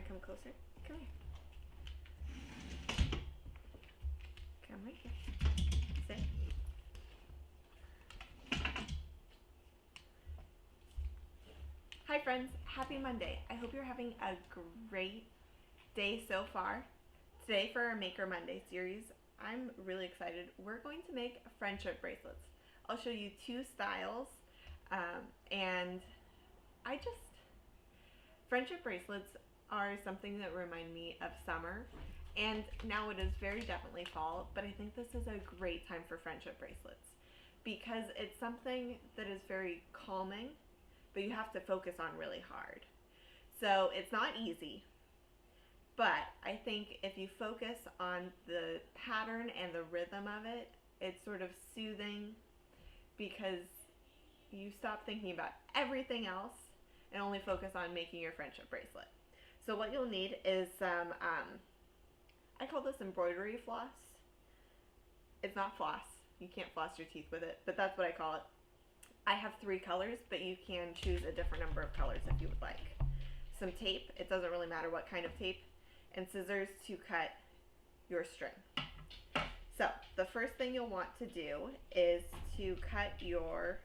come closer? Come here. Come right here. Sit. Hi friends, happy Monday. I hope you're having a great day so far. Today for our Maker Monday series, I'm really excited. We're going to make friendship bracelets. I'll show you two styles, and friendship bracelets are something that remind me of summer, and now it is very definitely fall, but I think this is a great time for friendship bracelets because it's something that is very calming, but you have to focus on really hard. So it's not easy, but I think if you focus on the pattern and the rhythm of it, it's sort of soothing because you stop thinking about everything else and only focus on making your friendship bracelet. So what you'll need is some, I call this embroidery floss. It's not floss. You can't floss your teeth with it, but that's what I call it. I have 3 colors, but you can choose a different number of colors if you would like. Some tape, it doesn't really matter what kind of tape, and scissors to cut your string. So the first thing you'll want to do is to cut your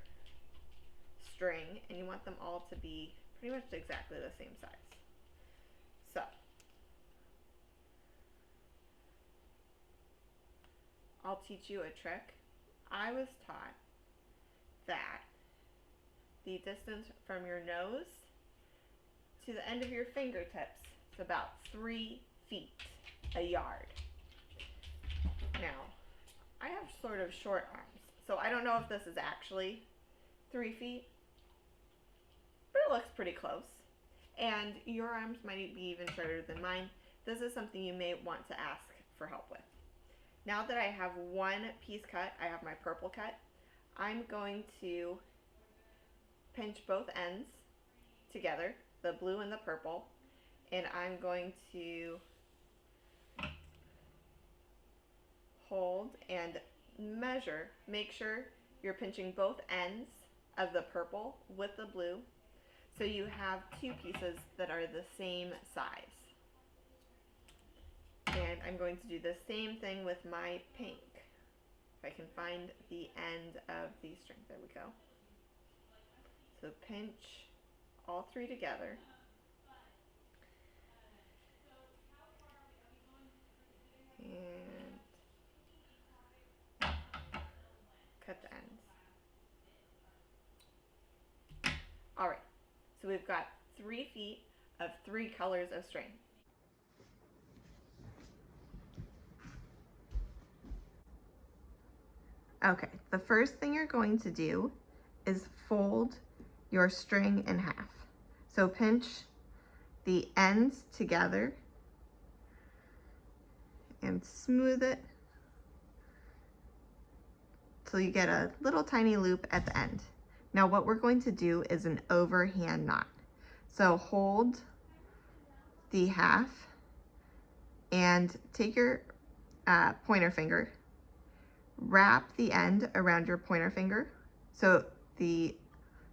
string, and you want them all to be pretty much exactly the same size. So I'll teach you a trick. I was taught that the distance from your nose to the end of your fingertips is about 3 feet, a yard. Now, I have sort of short arms, so I don't know if this is actually 3 feet, but it looks pretty close. And your arms might be even shorter than mine. This is something you may want to ask for help with. Now that I have one piece cut, I have my purple cut, I'm going to pinch both ends together, the blue and the purple, and I'm going to hold and measure. Make sure you're pinching both ends of the purple with the blue so you have 2 pieces that are the same size. And I'm going to do the same thing with my pink. If I can find the end of the string, there we go. So pinch all 3 together. And cut the ends. Alright, so we've got 3 feet of 3 colors of string. Okay, the first thing you're going to do is fold your string in half. So pinch the ends together and smooth it till you get a little tiny loop at the end. Now what we're going to do is an overhand knot. So hold the half and take your pointer finger, wrap the end around your pointer finger so the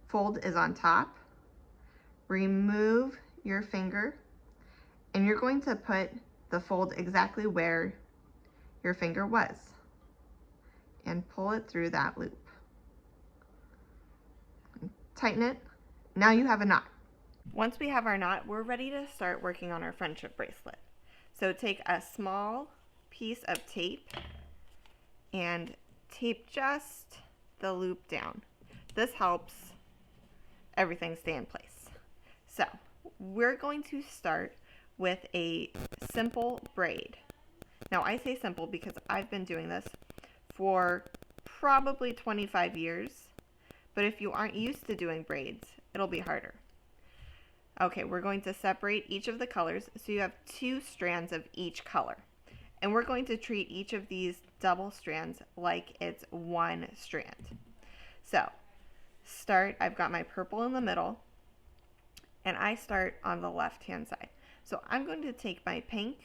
fold is on top. Remove your finger, and you're going to put the fold exactly where your finger was and pull it through that loop. Tighten it. Now you have a knot. Once we have our knot, we're ready to start working on our friendship bracelet. So take a small piece of tape and tape just the loop down. This helps everything stay in place. So we're going to start with a simple braid. Now I say simple because I've been doing this for probably 25 years, but if you aren't used to doing braids, it'll be harder. Okay, we're going to separate each of the colors so you have 2 strands of each color. And we're going to treat each of these double strands like it's 1 strand. So I've got my purple in the middle, and I start on the left hand side. So I'm going to take my pink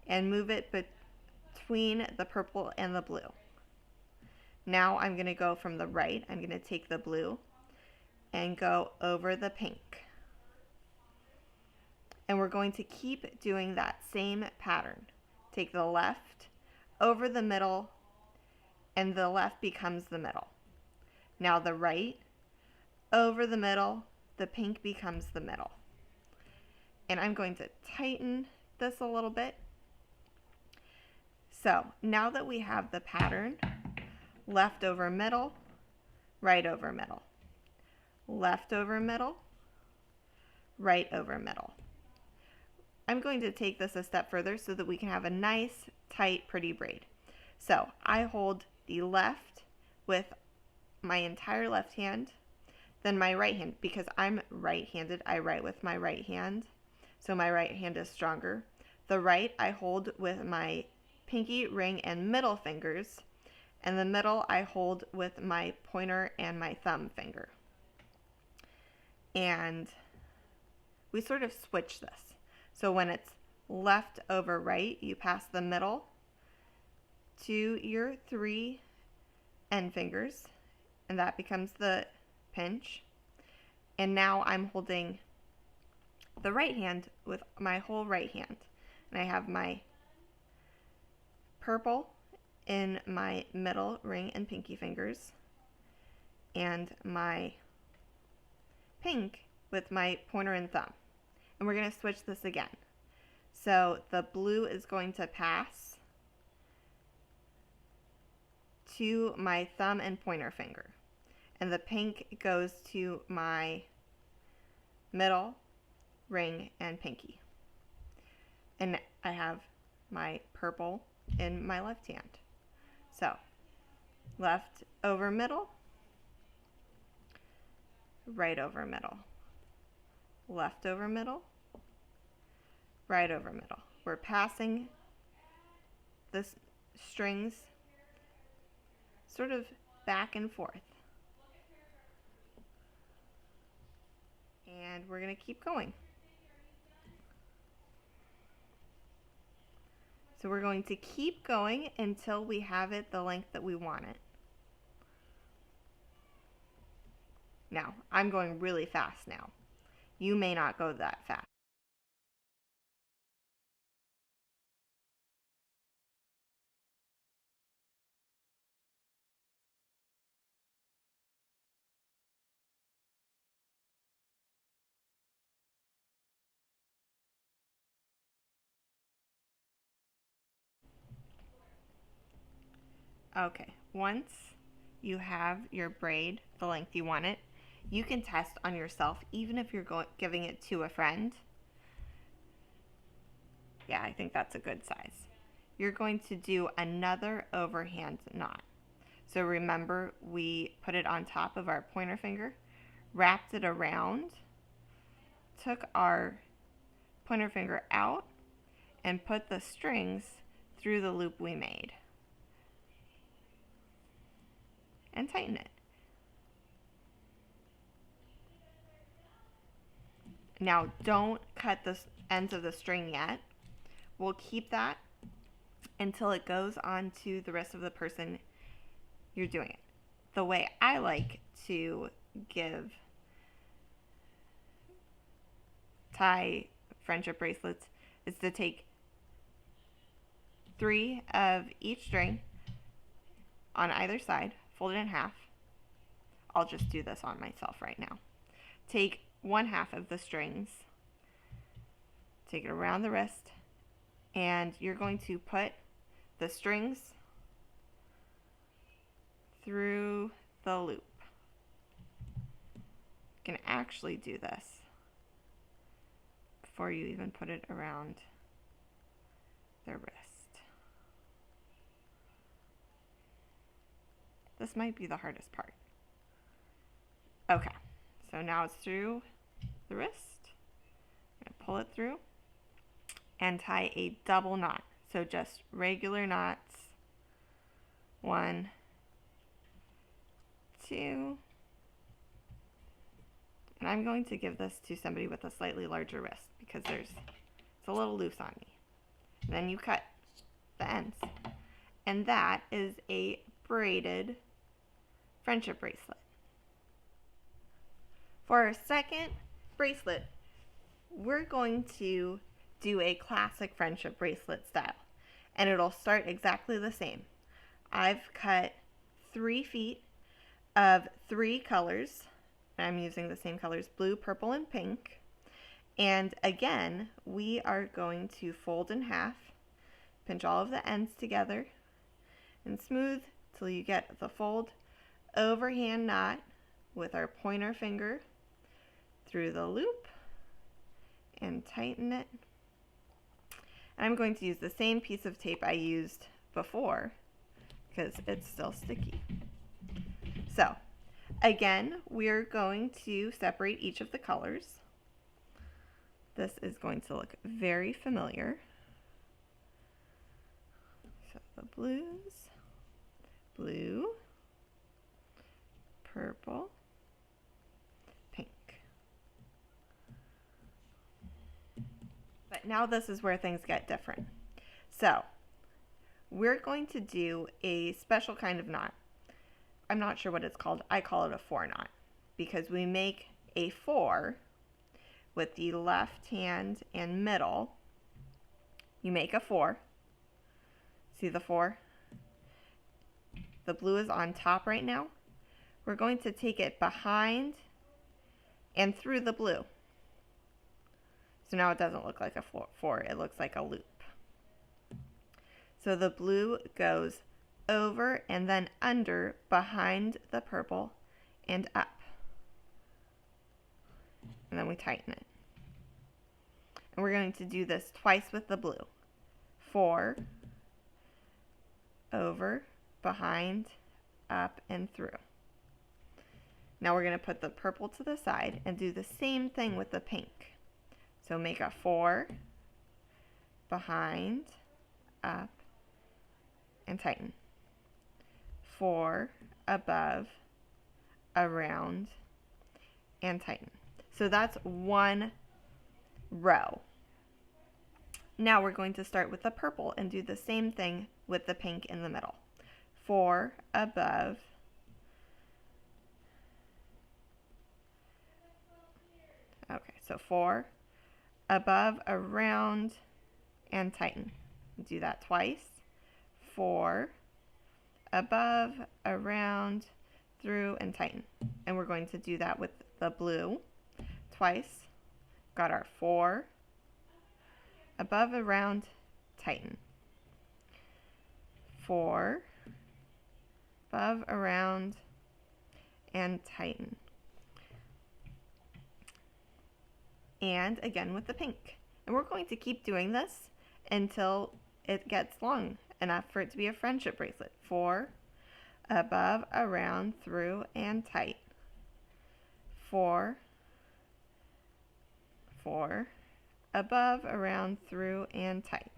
and move it between the purple and the blue. Now I'm going to go from the right, I'm going to take the blue and go over the pink. And we're going to keep doing that same pattern. Take the left over the middle, and the left becomes the middle. Now the right over the middle, the pink becomes the middle. And I'm going to tighten this a little bit. So now that we have the pattern, left over middle, right over middle, left over middle, right over middle. I'm going to take this a step further so that we can have a nice, tight, pretty braid. So I hold the left with my entire left hand, then my right hand, because I'm right-handed, I write with my right hand, so my right hand is stronger. The right I hold with my pinky, ring, and middle fingers, and the middle I hold with my pointer and my thumb finger. And we sort of switch this. So when it's left over right, you pass the middle to your 3 end fingers, and that becomes the pinch. And now I'm holding the right hand with my whole right hand. And I have my purple in my middle ring and pinky fingers, and my pink with my pointer and thumb. And we're going to switch this again. So the blue is going to pass to my thumb and pointer finger. And the pink goes to my middle, ring, and pinky. And I have my purple in my left hand. So left over middle, right over middle, left over middle, right over middle. We're passing the strings sort of back and forth. And we're going to keep going. So we're going to keep going until we have it the length that we want it. Now, I'm going really fast now. You may not go that fast. Okay, once you have your braid the length you want it, you can test on yourself, even if you're giving it to a friend. Yeah, I think that's a good size. You're going to do another overhand knot. So remember, we put it on top of our pointer finger, wrapped it around, took our pointer finger out, and put the strings through the loop we made. And tighten it. Now don't cut the ends of the string yet. We'll keep that until it goes on to the rest of the person you're doing it. The way I like to tie friendship bracelets is to take 3 of each string on either side, fold it in half. I'll just do this on myself right now. Take 1/2 of the strings, take it around the wrist, and you're going to put the strings through the loop. You can actually do this before you even put it around their wrist. This might be the hardest part. Okay, so now it's through the wrist. I'm going to pull it through and tie a double knot. So just regular knots. 1, 2. And I'm going to give this to somebody with a slightly larger wrist because it's a little loose on me. And then you cut the ends. And that is a braided friendship bracelet. For our second bracelet, we're going to do a classic friendship bracelet style, and it'll start exactly the same. I've cut 3 feet of 3 colors. I'm using the same colors, blue, purple, and pink. And again, we are going to fold in half, pinch all of the ends together, and smooth till you get the fold. Overhand knot with our pointer finger through the loop and tighten it. And I'm going to use the same piece of tape I used before because it's still sticky. So again, we're going to separate each of the colors. This is going to look very familiar. So the blues, blue, purple, pink. But now this is where things get different. So we're going to do a special kind of knot. I'm not sure what it's called. I call it a 4 knot because we make a 4 with the left hand and middle. You make a 4. See the 4? The blue is on top right now. We're going to take it behind and through the blue. So now it doesn't look like a 4, it looks like a loop. So the blue goes over and then under, behind the purple, and up. And then we tighten it. And we're going to do this twice with the blue. 4, over, behind, up, and through. Now we're going to put the purple to the side and do the same thing with the pink. So make a 4, behind, up, and tighten. 4, above, around, and tighten. So that's 1 row. Now we're going to start with the purple and do the same thing with the pink in the middle. 4, above, okay, so 4, above, around, and tighten. Do that twice. 4, above, around, through, and tighten. And we're going to do that with the blue twice. Got our 4, above, around, tighten. 4, above, around, and tighten. And again with the pink. And we're going to keep doing this until it gets long enough for it to be a friendship bracelet. 4, above, around, through, and tight. 4, 4, above, around, through, and tight.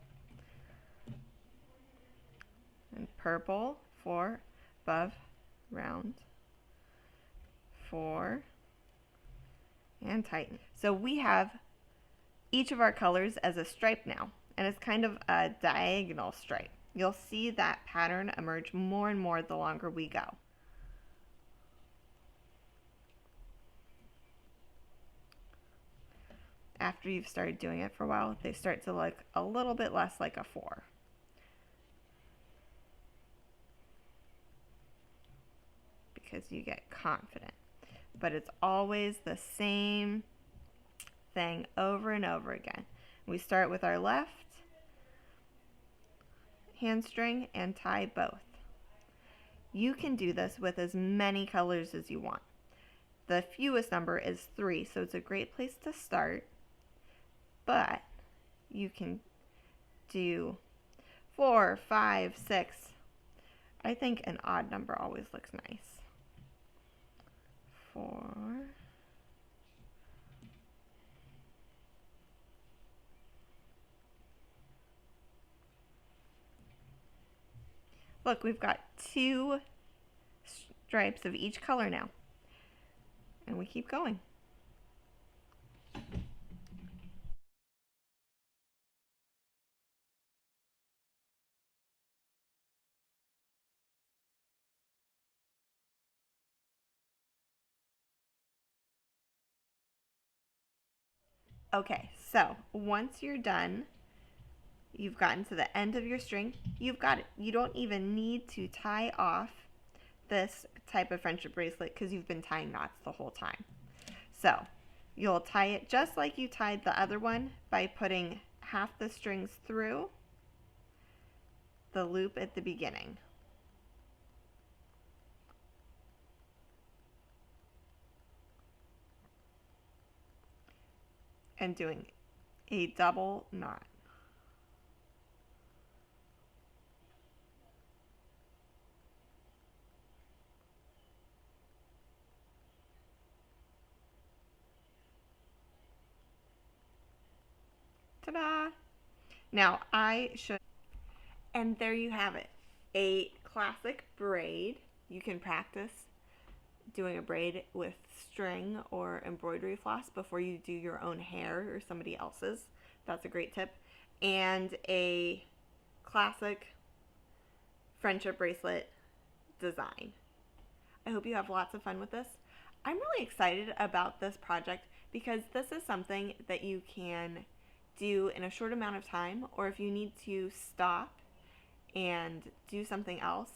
And purple, 4, above, round, 4, and tighten. So we have each of our colors as a stripe now, and it's kind of a diagonal stripe. You'll see that pattern emerge more and more the longer we go. After you've started doing it for a while, they start to look a little bit less like a 4. Because you get confident. But it's always the same thing over and over again. We start with our left hand string and tie both. You can do this with as many colors as you want. The fewest number is 3, so it's a great place to start. But you can do 4, 5, 6. I think an odd number always looks nice. 4. Look, we've got 2 stripes of each color now. And we keep going. Okay, so once you're done, you've gotten to the end of your string, you've got it. You don't even need to tie off this type of friendship bracelet because you've been tying knots the whole time. So you'll tie it just like you tied the other one by putting half the strings through the loop at the beginning. And doing a double knot. Ta-da! Now and there you have it. A classic braid. You can practice doing a braid with string or embroidery floss before you do your own hair or somebody else's. That's a great tip. And a classic friendship bracelet design. I hope you have lots of fun with this. I'm really excited about this project because this is something that you can do in a short amount of time, or if you need to stop and do something else,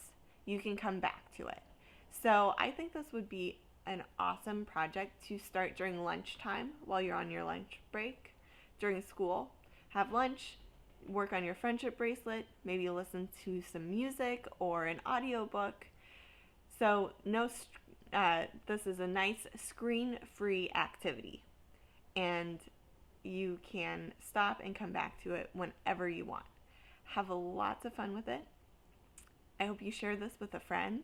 you can come back to it. So I think this would be an awesome project to start during lunchtime while you're on your lunch break, during school. Have lunch, work on your friendship bracelet, maybe listen to some music or an audiobook. So this is a nice screen-free activity, and you can stop and come back to it whenever you want. Have lots of fun with it. I hope you share this with a friend.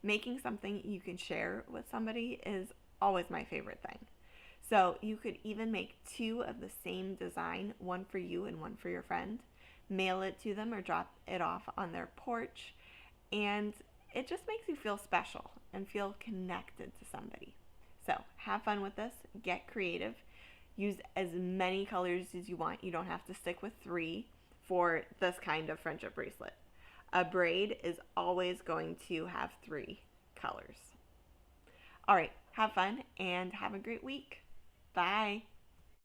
Making something you can share with somebody is always my favorite thing. So you could even make two of the same design, one for you and one for your friend. Mail it to them or drop it off on their porch, and it just makes you feel special and feel connected to somebody. So have fun with this. Get creative. Use as many colors as you want. You don't have to stick with 3 for this kind of friendship bracelet. A braid is always going to have 3 colors. All right, have fun and have a great week. Bye.